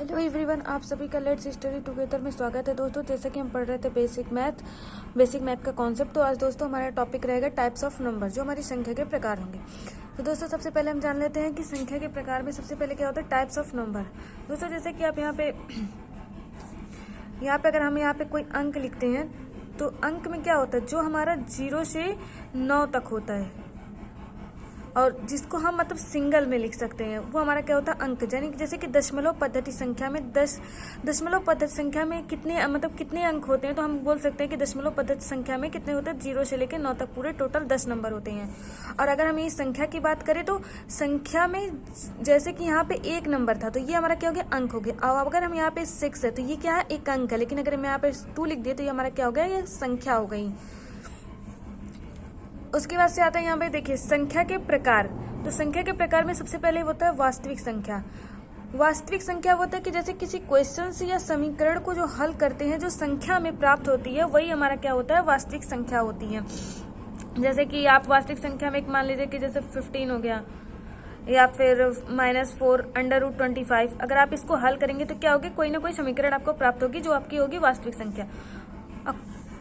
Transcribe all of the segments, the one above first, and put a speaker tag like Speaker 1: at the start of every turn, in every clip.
Speaker 1: Hello everyone, आप सभी का लेट्स स्टडी टुगेदर में स्वागत है। दोस्तों, जैसे कि हम पढ़ रहे थे बेसिक मैथ का कॉन्सेप्ट, तो आज दोस्तों हमारा टॉपिक रहेगा टाइप्स ऑफ नंबर, जो हमारी संख्या के प्रकार होंगे। तो दोस्तों सबसे पहले हम जान लेते हैं कि संख्या के प्रकार में सबसे पहले क्या होता है, टाइप्स ऑफ नंबर। दोस्तों जैसे कि आप यहाँ पे अगर हम यहाँ पे कोई अंक लिखते हैं तो अंक में क्या होता है, जो हमारा 0 से 9 तक होता है और जिसको हम मतलब सिंगल में लिख सकते हैं, वो हमारा क्या होता है, अंक। यानी कि जैसे कि दशमलव पद्धति संख्या में दशमलव पद्धति संख्या में कितने अंक होते हैं, तो हम बोल सकते हैं कि दशमलव पद्धति संख्या में कितने होते हैं, 0 से लेकर 9 तक पूरे टोटल 10 नंबर होते हैं। और अगर हम ये संख्या की बात करें तो संख्या में जैसे कि यहाँ पे 1 नंबर था तो ये हमारा क्या हो गया, अंक हो गया। और अगर हम यहाँ पे 6 है तो ये क्या है, एक अंक है। लेकिन अगर हम यहाँ पे 2 लिख दिए तो ये हमारा क्या हो गया, ये संख्या हो गई। उसके बाद से आता है यहाँ पे देखिए संख्या के प्रकार। तो संख्या के प्रकार में सबसे पहले होता है वास्तविक संख्या। वास्तविक संख्या होता है कि जैसे किसी क्वेश्चन से या समीकरण को जो हल करते हैं, जो संख्या में प्राप्त होती है, वही हमारा क्या होता है, वास्तविक संख्या होती है। जैसे कि आप वास्तविक संख्या में एक मान लीजिए कि जैसे 15 हो गया या फिर -4√25। अगर आप इसको हल करेंगे तो क्या होगी, कोई ना कोई समीकरण आपको प्राप्त होगी जो आपकी होगी वास्तविक संख्या।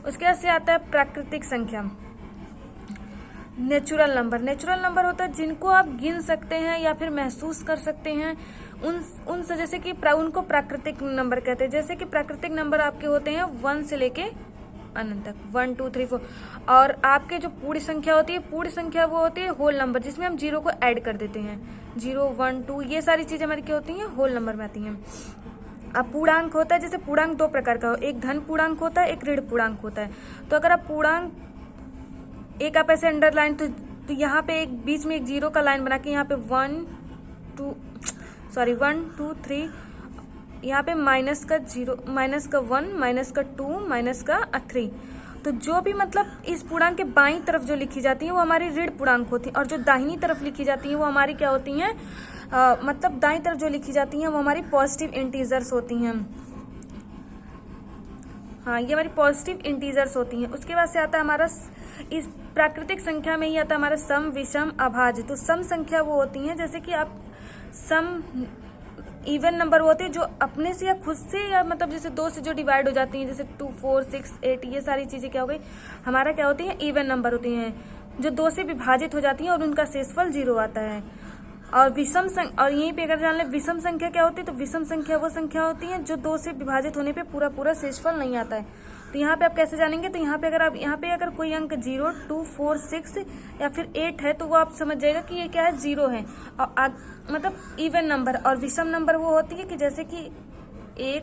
Speaker 1: उसके बाद से आता है प्राकृतिक संख्या। नेचुरल नंबर होता है जिनको आप गिन सकते हैं या फिर महसूस कर सकते हैं, उनसे जैसे कि उनको प्राकृतिक नंबर कहते हैं। जैसे कि प्राकृतिक नंबर आपके होते हैं 1 से लेके अनंत तक, 1 2 3 4। और आपके जो पूर्ण संख्या होती है, पूर्ण संख्या वो होती है होल नंबर, जिसमें हम 0 को ऐड कर देते हैं। 0 1 2 ये सारी चीजें हमारी क्या होती हैं, होल नंबर में आती हैं। अब पूर्णांक होता है, जैसे पूर्णांक 2 प्रकार का हो, एक धन पूर्णांक होता है, एक ऋण पूर्णांक होता है। तो अगर आप पूर्णांक एक आप ऐसे अंडरलाइन तो यहाँ पे एक बीच में एक 0 का लाइन बना के यहाँ पे 1 2 3, यहाँ पे माइनस का 0, माइनस का 1, माइनस का 2, माइनस का 3। तो जो भी मतलब इस पूर्णांक के बाईं तरफ जो लिखी जाती है वो हमारी ऋण पूर्णांक होती है, और जो दाहिनी तरफ लिखी जाती है वो हमारी क्या होती हैं, मतलब दाईं तरफ जो लिखी जाती हैं वो हमारी पॉजिटिव इंटीजर्स होती हैं। हाँ, ये हमारी पॉजिटिव इंटीजर्स होती हैं। उसके बाद से आता है हमारा, इस प्राकृतिक संख्या में ही आता है हमारा सम, विषम, अभाज्य। तो सम संख्या वो होती हैं जैसे कि आप सम इवन नंबर होते हैं जो अपने से या खुद से या मतलब जैसे 2 से जो डिवाइड हो जाती हैं, जैसे 2 4 6 8, ये सारी चीजें क्या हो गई, हमारा क्या होती है, इवन नंबर होती हैं, जो 2 से विभाजित हो जाती हैं और उनका शेषफल 0 आता है। और और यहीं पे अगर जान ले विषम संख्या क्या होती है, तो विषम संख्या वो संख्या होती है जो 2 से विभाजित होने पे पूरा शेषफल नहीं आता है। तो यहाँ पे आप कैसे जानेंगे, तो यहाँ पे अगर कोई अंक 0 2 4 6 या फिर 8 है तो वो आप समझ जाएगा कि ये क्या है, 0 है। और मतलब इवन नंबर। और विषम नंबर वो होती है कि जैसे कि 1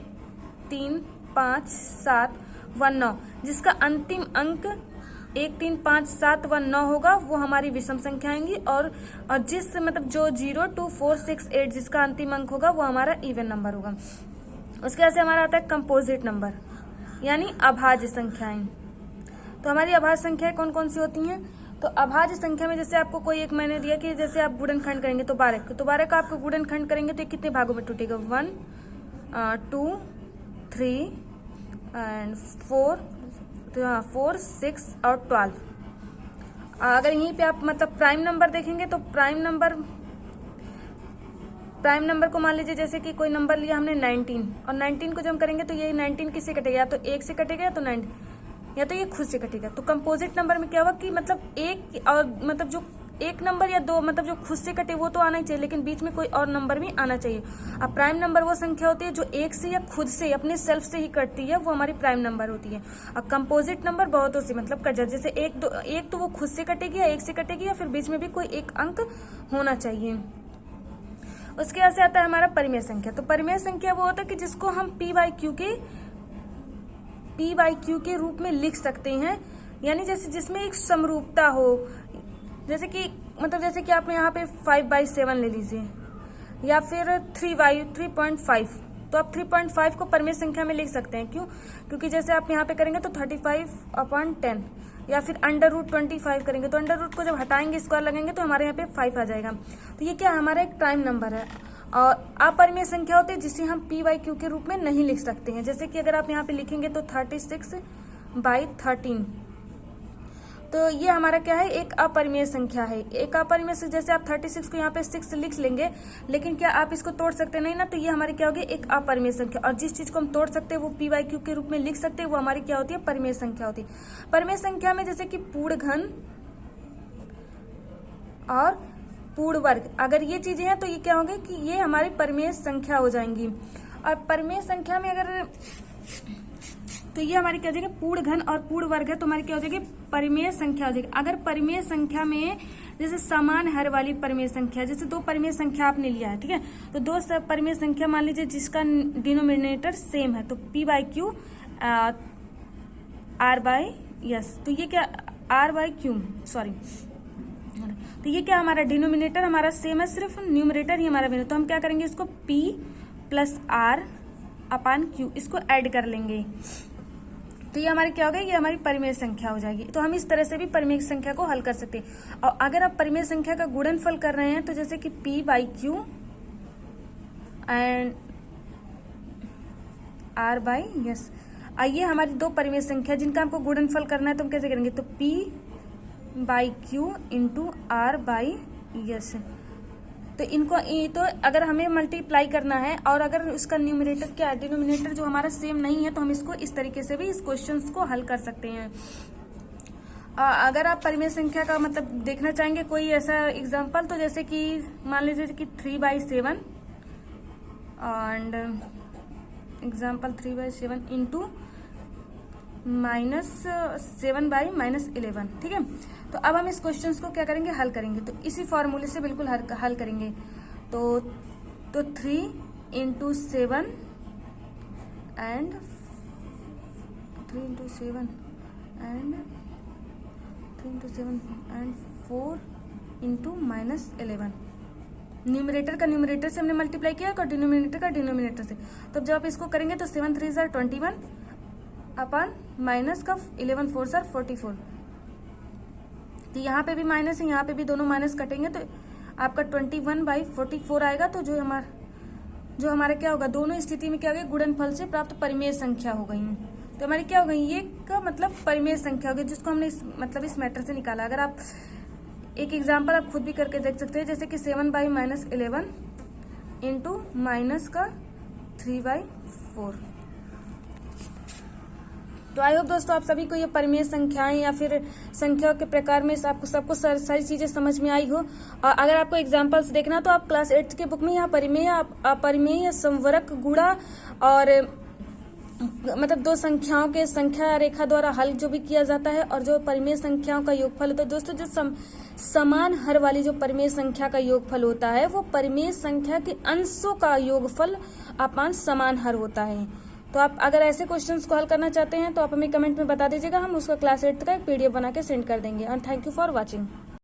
Speaker 1: 3 5 7 1 9, जिसका अंतिम अंक 1 3 5 7 1 9 होगा, वो हमारी विषम संख्या आएंगी। और जिस मतलब जो 0 2 4 6 8 जिसका अंतिम अंक होगा वो हमारा इवन नंबर होगा। उसके बाद से हमारा आता है कंपोजिट नंबर, यानी अभाज्य संख्याएं। तो हमारी अभाज्य संख्याएं कौन कौन सी होती हैं, तो अभाज्य संख्या में जैसे आपको कोई एक मैंने दिया कि जैसे आप गुणनखंड करेंगे तो 12 का आपको गुणनखंड करेंगे तो कितने भागों में टूटेगा, 1 2 3 एंड 4 6 और 12। अगर यहीं पे आप मतलब प्राइम नंबर देखेंगे तो प्राइम नंबर को मान लीजिए जैसे कि कोई नंबर लिया हमने 19, और 19 को जब हम करेंगे तो ये 19 किससे कटेगा, या तो 1 से कटेगा या तो ये खुद से कटेगा। तो कंपोजिट नंबर में क्या होगा कि मतलब एक और मतलब जो एक नंबर या 2 मतलब जो खुद से कटे वो तो आना ही चाहिए, लेकिन बीच में कोई और नंबर भी आना चाहिए। अब प्राइम नंबर वो संख्या होती है जो 1 से या खुद से अपने सेल्फ से ही कटती है, वो हमारी प्राइम नंबर होती है। अब कंपोजिट नंबर बहुतों से मतलब कट जाए, जैसे एक तो वो खुद से कटेगी या 1 से कटेगी या फिर बीच में भी कोई एक अंक होना चाहिए। उसके बाद से आता है हमारा परिमेय संख्या। तो परिमेय संख्या वो होता है कि जिसको हम p/q के रूप में लिख सकते हैं, यानी जैसे जिसमें एक समरूपता हो, जैसे कि आप यहाँ पे 5/7 ले लीजिए या फिर 3/5। तो आप 3.5 को परिमेय संख्या में लिख सकते हैं। क्यों, क्योंकि जैसे आप यहाँ पे करेंगे तो 35/10, या फिर √25 करेंगे तो अंडर रूट को जब हटाएंगे स्क्वायर लगेंगे तो हमारे यहाँ पे 5 आ जाएगा। तो ये क्या हमारा एक प्राइम नंबर है। और अपरिमेय संख्या होती है जिसे हम p/q के रूप में नहीं लिख सकते हैं। जैसे कि अगर आप यहाँ पे लिखेंगे तो 36/13। तो ये हमारा क्या है, एक अपरिमेय संख्या है। एक अपरिमेय से जैसे आप 36 को यहाँ पे 6 लिख लेंगे, लेकिन क्या आप इसको तोड़ सकते नहीं ना, तो ये हमारी क्या होगी, एक अपरिमेय संख्या। और जिस चीज को हम तोड़ सकते हैं वो पी बाई क्यू के रूप में लिख सकते हैं, वो हमारी क्या होती है, परिमेय संख्या होती है। परिमेय संख्या में जैसे कि पूर्ण घन और पूर्ण वर्ग, अगर ये चीजें हैं तो ये क्या होंगे कि ये हमारी परिमेय संख्या हो जाएंगी। और परिमेय संख्या में अगर, तो ये हमारी क्या हो जाएगी, पूर्ण घन और पूर्ण वर्ग है, तो हमारी क्या हो जाएगी, परिमेय संख्या हो जाएगी। अगर परिमेय संख्या में जैसे समान हर वाली परिमेय संख्या, जैसे दो परिमेय संख्या आपने लिया है, ठीक है, तो दो परिमेय संख्या मान लीजिए जिसका डिनोमिनेटर सेम है, तो P by Q R by S, तो ये क्या आर बाई क्यू, सॉरी, तो ये क्या हमारा डिनोमिनेटर हमारा सेम है, सिर्फ न्यूमरेटर ही हमारा भिन्न, तो हम क्या करेंगे, इसको P plus R upon Q इसको ऐड कर लेंगे, तो ये हमारी क्या हो गई, ये हमारी परिमेय संख्या हो जाएगी। तो हम इस तरह से भी परिमेय संख्या को हल कर सकते हैं। और अगर आप परिमेय संख्या का गुणनफल कर रहे हैं, तो जैसे कि P by Q and R by yes, आइए हमारी दो परिमेय संख्या जिनका हमको गुणनफल करना है, तो हम कैसे करेंगे, तो P by Q into R by S, तो इनको तो अगर हमें मल्टीप्लाई करना है और अगर उसका न्यूमरेटर क्या है, डिनोमिनेटर जो हमारा सेम नहीं है, तो हम इसको इस तरीके से भी इस क्वेश्चंस को हल कर सकते हैं। अगर आप परिमेय संख्या का मतलब देखना चाहेंगे कोई ऐसा एग्जांपल, तो जैसे कि मान लीजिए कि 3/7 एंड एग्जांपल 3/7 इंटू -7/-11, ठीक है। तो अब हम इस क्वेश्चंस को क्या करेंगे, हल करेंगे, तो इसी फॉर्मूले से बिल्कुल हल करेंगे। तो 3 into 7 and 3 into 7 and 4 into -11, numerator का न्यूमरेटर से हमने मल्टीप्लाई किया और डिनोमिनेटर का डिनोमिनेटर से, तो जब आप इसको करेंगे तो 7 3 जार 21 अपन माइनस का 11 4 जार 44, तो यहाँ पे भी माइनस है, यहाँ पे भी दोनों माइनस कटेंगे, तो आपका 21/44 आएगा। तो जो हमारा क्या होगा, दोनों स्थिति में क्या हो गया, गुणनफल से प्राप्त परिमेय संख्या हो गई, तो हमारी क्या हो गई, ये का मतलब परिमेय संख्या हो गई, जिसको हमने इस मैटर से निकाला। अगर आप एक एग्जाम्पल आप खुद भी करके देख सकते हैं, जैसे कि 7/-11 इंटू माइनस का 3/4। तो आई होप दोस्तों आप सभी को ये परिमेय संख्याएं या फिर संख्या के प्रकार में सबको सारी चीजें समझ में आई हो। और अगर आपको एग्जांपल्स देखना तो आप क्लास 8 के बुक में यहाँ परिमेय, अपरिमेय, समवरक, गुणा और मतलब दो संख्याओं के संख्या रेखा द्वारा हल जो भी किया जाता है, और जो परिमेय संख्याओं का योगफल होता है। दोस्तों जो समान हर वाली जो परिमेय संख्या का योगफल होता है, वो परिमेय संख्या के अंशों का योगफल अपान समान हर होता है। तो आप अगर ऐसे क्वेश्चंस को हल करना चाहते हैं तो आप हमें कमेंट में बता दीजिएगा, हम उसका क्लास 8 का एक PDF बना के सेंड कर देंगे। And thank you for watching.